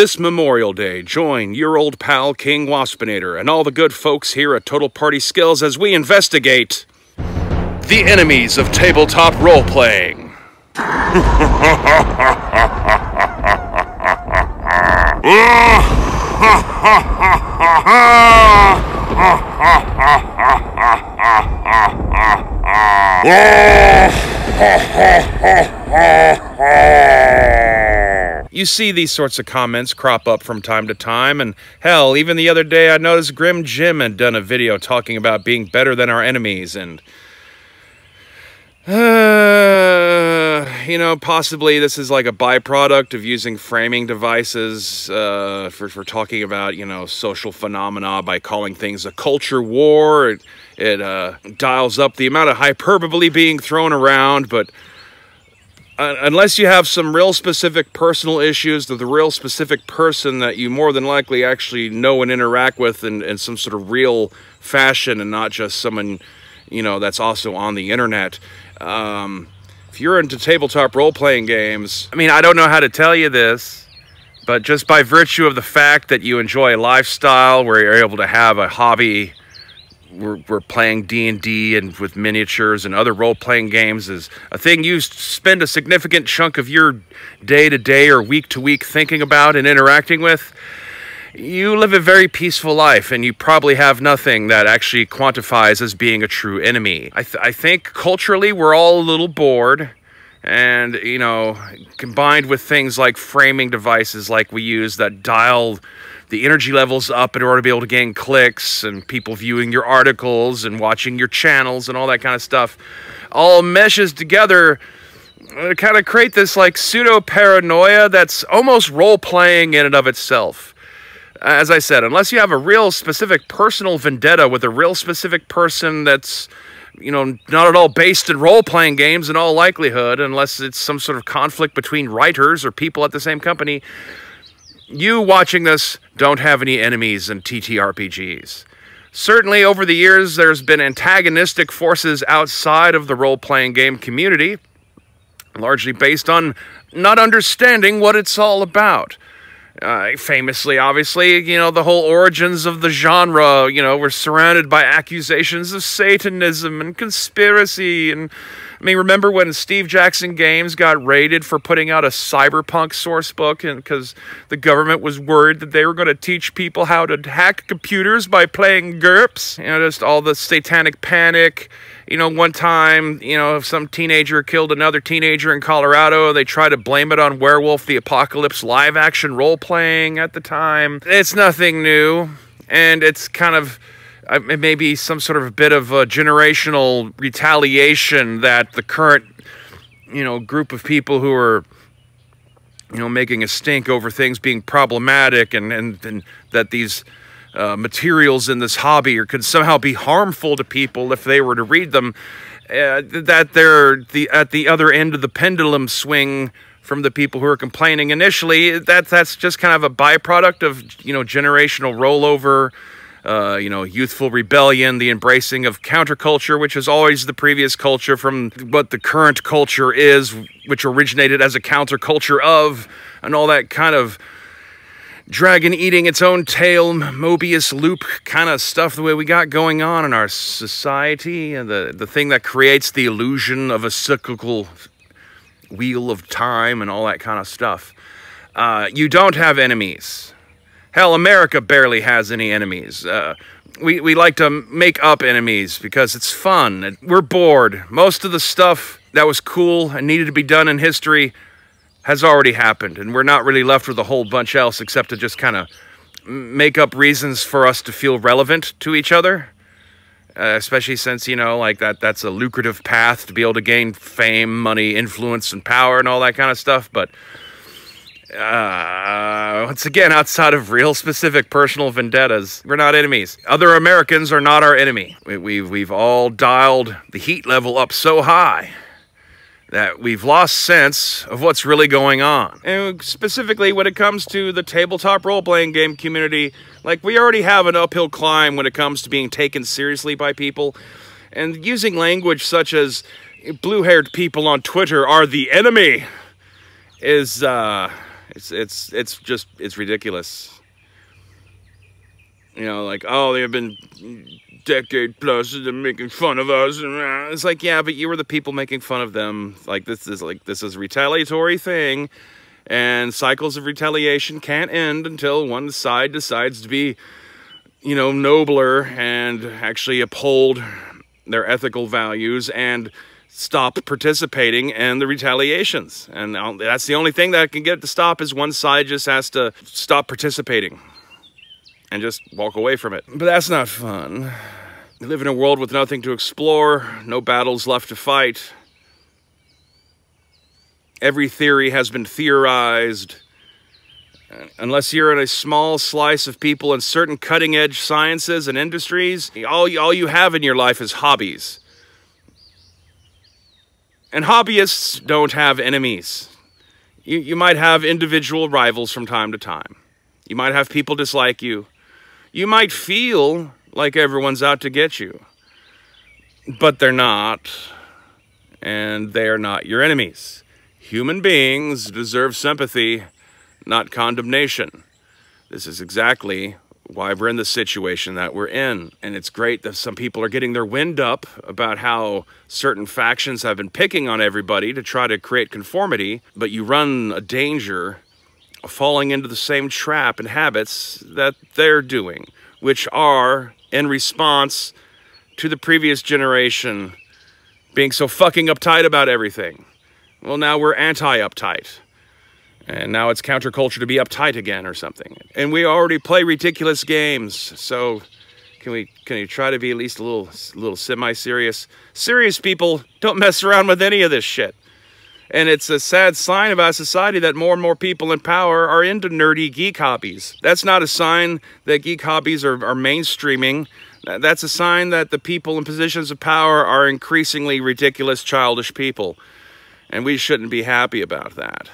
This Memorial Day, join your old pal King Waspinator and all the good folks here at Total Party Skills as we investigate the enemies of tabletop role-playing. You see these sorts of comments crop up from time to time, and hell, even the other day I noticed Grim Jim had done a video talking about being better than our enemies, and you know, possibly this is like a byproduct of using framing devices for talking about, you know, social phenomena by calling things a culture war. It dials up the amount of hyperbole being thrown around, but unless you have some real specific personal issues with a real specific person that you more than likely actually know and interact with in some sort of real fashion and not just someone, you know, that's also on the internet. If you're into tabletop role-playing games, I mean, I don't know how to tell you this, but just by virtue of the fact that you enjoy a lifestyle where you're able to have a hobby, we're playing D&D and with miniatures and other role-playing games is a thing you spend a significant chunk of your day-to-day or week-to-week thinking about and interacting with, you live a very peaceful life, and you probably have nothing that actually quantifies as being a true enemy. I think culturally we're all a little bored, and, you know, combined with things like framing devices like we use that dial the energy levels up in order to be able to gain clicks, and people viewing your articles and watching your channels and all that kind of stuff, all meshes together to kind of create this like pseudo-paranoia that's almost role-playing in and of itself. As I said, unless you have a real specific personal vendetta with a real specific person that's, you know, not at all based in role-playing games in all likelihood, unless it's some sort of conflict between writers or people at the same company, you watching this don't have any enemies in TTRPGs. Certainly, over the years, there's been antagonistic forces outside of the role-playing game community, largely based on not understanding what it's all about. Famously, obviously, you know, the whole origins of the genre, you know, were surrounded by accusations of Satanism and conspiracy. And I mean, remember when Steve Jackson Games got raided for putting out a cyberpunk source book, and because the government was worried that they were going to teach people how to hack computers by playing GURPS? You know, just all the satanic panic. You know, one time, you know, some teenager killed another teenager in Colorado. They tried to blame it on Werewolf the Apocalypse live-action role-playing at the time. It's nothing new, and it's kind of maybe some sort of a bit of a generational retaliation that the current, you know, group of people who are, you know, making a stink over things being problematic and that these materials in this hobby or could somehow be harmful to people if they were to read them, that they're at the other end of the pendulum swing from the people who are complaining initially. That's just kind of a byproduct of, you know, generational rollover, you know, youthful rebellion, the embracing of counterculture, which is always the previous culture from what the current culture is, which originated as a counterculture of, and all that kind of dragon eating its own tail, Mobius loop kind of stuff, the way we got going on in our society, and the thing that creates the illusion of a cyclical wheel of time and all that kind of stuff. You don't have enemies. Hell, America barely has any enemies. We like to make up enemies because it's fun. We're bored. Most of the stuff that was cool and needed to be done in history has already happened, and we're not really left with a whole bunch else except to just kind of make up reasons for us to feel relevant to each other, especially since, you know, like that's a lucrative path to be able to gain fame, money, influence, and power and all that kind of stuff. But once again, outside of real specific personal vendettas, we're not enemies. Other Americans are not our enemy. We've all dialed the heat level up so high that we've lost sense of what's really going on. And specifically when it comes to the tabletop role-playing game community, like, we already have an uphill climb when it comes to being taken seriously by people. And using language such as blue-haired people on Twitter are the enemy is It's ridiculous. You know, like, oh, they've been decade plus they're making fun of us. It's like, yeah, but you were the people making fun of them. Like, this is a retaliatory thing, and cycles of retaliation can't end until one side decides to be, you know, nobler and actually uphold their ethical values and stop participating in the retaliations. And that's the only thing that can get it to stop, is one side just has to stop participating and just walk away from it. But that's not fun. We live in a world with nothing to explore, no battles left to fight. Every theory has been theorized. Unless you're in a small slice of people in certain cutting-edge sciences and industries, all you have in your life is hobbies. And hobbyists don't have enemies. You might have individual rivals from time to time. You might have people dislike you. You might feel like everyone's out to get you, but they're not, and they are not your enemies. Human beings deserve sympathy, not condemnation. This is exactly why we're in the situation that we're in. And it's great that some people are getting their wind up about how certain factions have been picking on everybody to try to create conformity, but you run a danger falling into the same trap and habits that they're doing, which are in response to the previous generation being so fucking uptight about everything. Well, now we're anti-uptight. And now it's counterculture to be uptight again or something. And we already play ridiculous games, so can you try to be at least a little semi-serious? Serious people don't mess around with any of this shit. And it's a sad sign of our society that more and more people in power are into nerdy geek hobbies. That's not a sign that geek hobbies are mainstreaming. That's a sign that the people in positions of power are increasingly ridiculous, childish people. And we shouldn't be happy about that.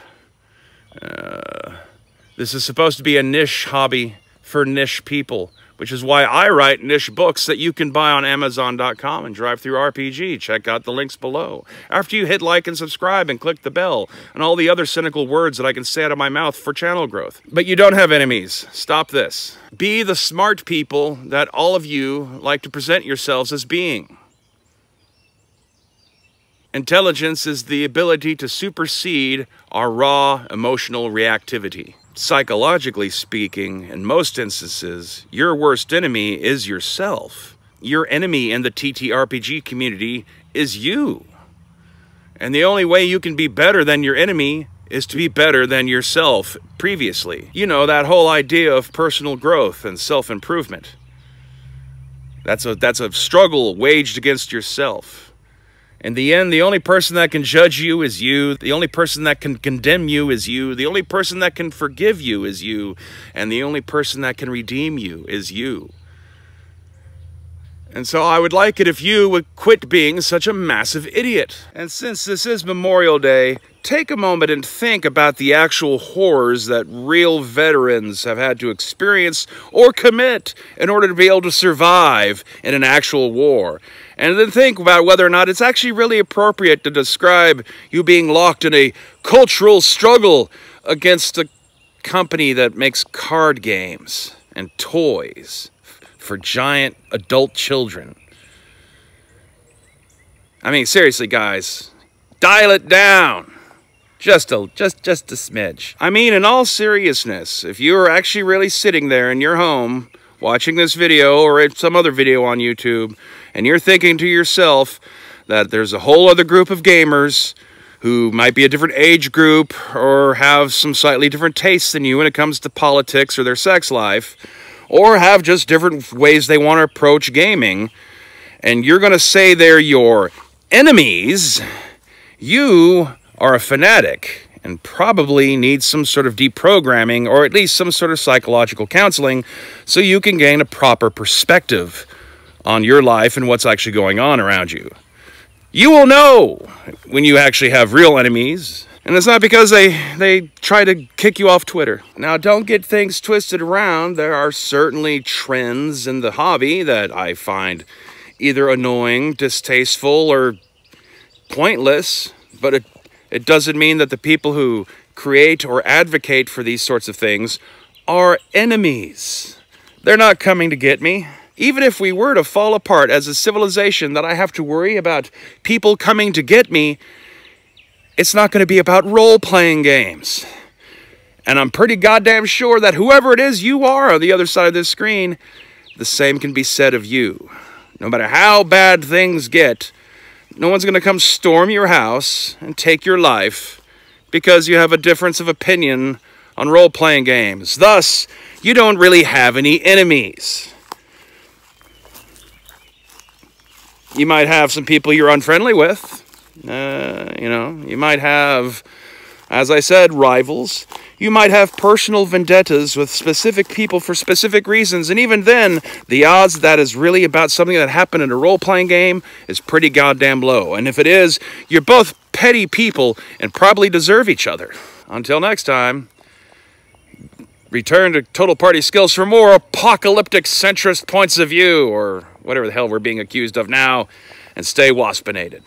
This is supposed to be a niche hobby for niche people, which is why I write niche books that you can buy on Amazon.com and DriveThruRPG. Check out the links below. After you hit like and subscribe and click the bell and all the other cynical words that I can say out of my mouth for channel growth. But you don't have enemies. Stop this. Be the smart people that all of you like to present yourselves as being. Intelligence is the ability to supersede our raw emotional reactivity. Psychologically speaking, in most instances, your worst enemy is yourself. Your enemy in the TTRPG community is you. And the only way you can be better than your enemy is to be better than yourself previously. You know, that whole idea of personal growth and self-improvement. That's a struggle waged against yourself. In the end, the only person that can judge you is you. The only person that can condemn you is you. The only person that can forgive you is you. And the only person that can redeem you is you. And so I would like it if you would quit being such a massive idiot. And since this is Memorial Day, take a moment and think about the actual horrors that real veterans have had to experience or commit in order to be able to survive in an actual war. And then think about whether or not it's actually really appropriate to describe you being locked in a cultural struggle against a company that makes card games and toys for giant adult children. I mean, seriously, guys, dial it down. Just a smidge. I mean, in all seriousness, if you are actually really sitting there in your home watching this video or some other video on YouTube, and you're thinking to yourself that there's a whole other group of gamers who might be a different age group or have some slightly different tastes than you when it comes to politics or their sex life, or have just different ways they want to approach gaming, and you're going to say they're your enemies, you are a fanatic and probably need some sort of deprogramming or at least some sort of psychological counseling so you can gain a proper perspective on your life and what's actually going on around you. You will know when you actually have real enemies, and it's not because they try to kick you off Twitter. Now, don't get things twisted around. There are certainly trends in the hobby that I find either annoying, distasteful, or pointless, but it doesn't mean that the people who create or advocate for these sorts of things are enemies. They're not coming to get me. Even if we were to fall apart as a civilization that I have to worry about people coming to get me, it's not going to be about role-playing games. And I'm pretty goddamn sure that whoever it is you are on the other side of this screen, the same can be said of you. No matter how bad things get, no one's going to come storm your house and take your life because you have a difference of opinion on role-playing games. Thus, you don't really have any enemies. You might have some people you're unfriendly with. You might have, as I said, rivals. You might have personal vendettas with specific people for specific reasons. And even then, the odds that is really about something that happened in a role-playing game is pretty goddamn low. And if it is, you're both petty people and probably deserve each other. Until next time, return to Total Party Skills for more apocalyptic centrist points of view, or whatever the hell we're being accused of now, and stay waspinated.